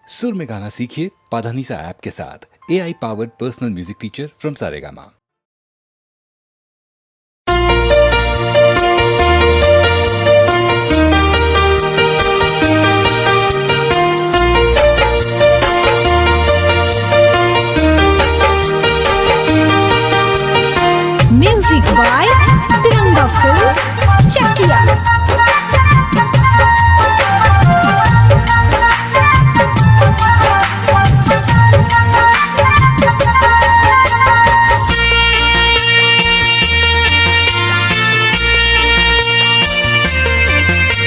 सुर में गाना सीखिए पाधानीसा ऐप के साथ। AI powered personal music teacher from Saregama. Music by Tiranga films Chakiya.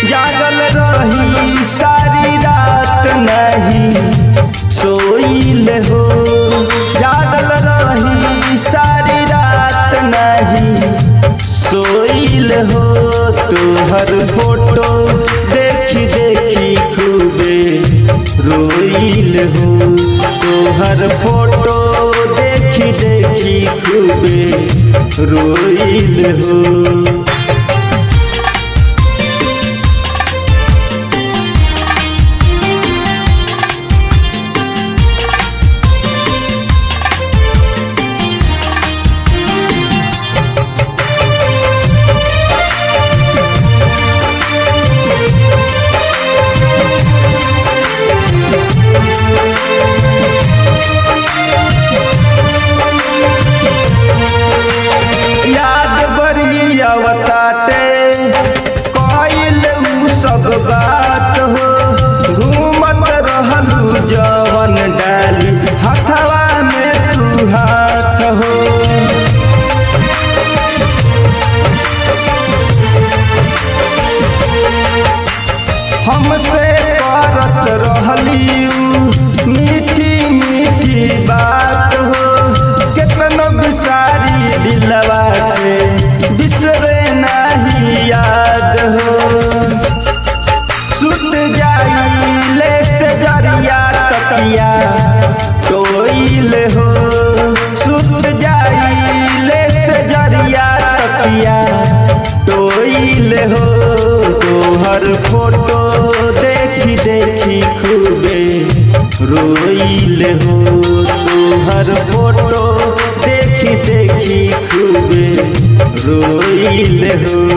जागल रही सारी रात नहीं सोइल हो। जागल रही सारी रात नहीं सोइल हो। तोहर फोटो देखी देखी खूबे रोइल हो। तोहर फोटो देखी देखी खूबे रोइल हो। कइल सब बात हो। घूमत रहलू जवन डाली हथवा में तू हाथ हो। हमसे करत रहली मीठी मीठी बात हो। कितना बिसारी दिलवा से बिसरे नहीं याद हो। सुत जाइले से जरिया तकिया टोइल हो। सुत जाइले से जरिया तकिया टोइल हो। तोहर फोटो देखी देखी खूबे रोइल हो। तोहर फोटो देखी देखी खूबे रोइल हो।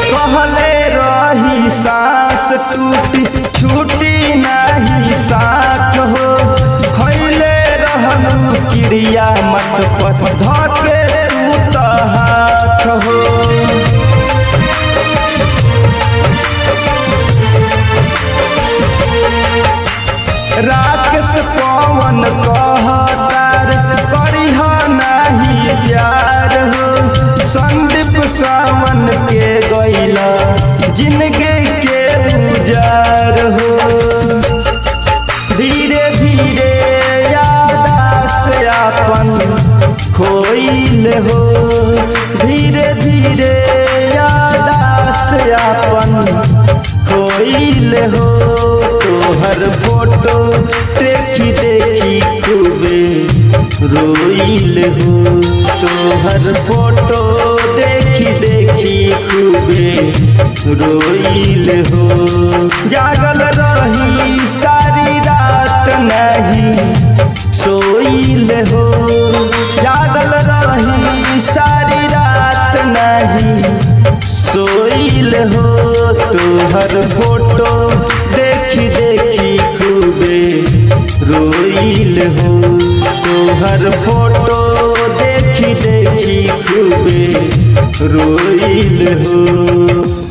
कहले रही सांस टूटी छूटी नहीं साथ हो। खैले रहलू क्रिया मत पथ धके टूट हाथ हो। राकेश पवन कहतार करिह नहीं प्यार हो। संदीप सावन के गइला जिंदगी के उजार हो। धीरे धीरे याद से आपन खोइल हो। धीरे धीरे याद से आपन खोइल हो। तोहर फोटो देखी देखी खूबे रोइल हो। तोहर फोटो देखी देखी खूबे रोइल हो। जागल रही सारी रात नहीं सोइल हो। जागल रही सारी रात नहीं सोइल हो। तोहर फोटो देखी देखी खूबे रोइल हो। तोहर फोटो देखी देखी खूबे रोइल हो।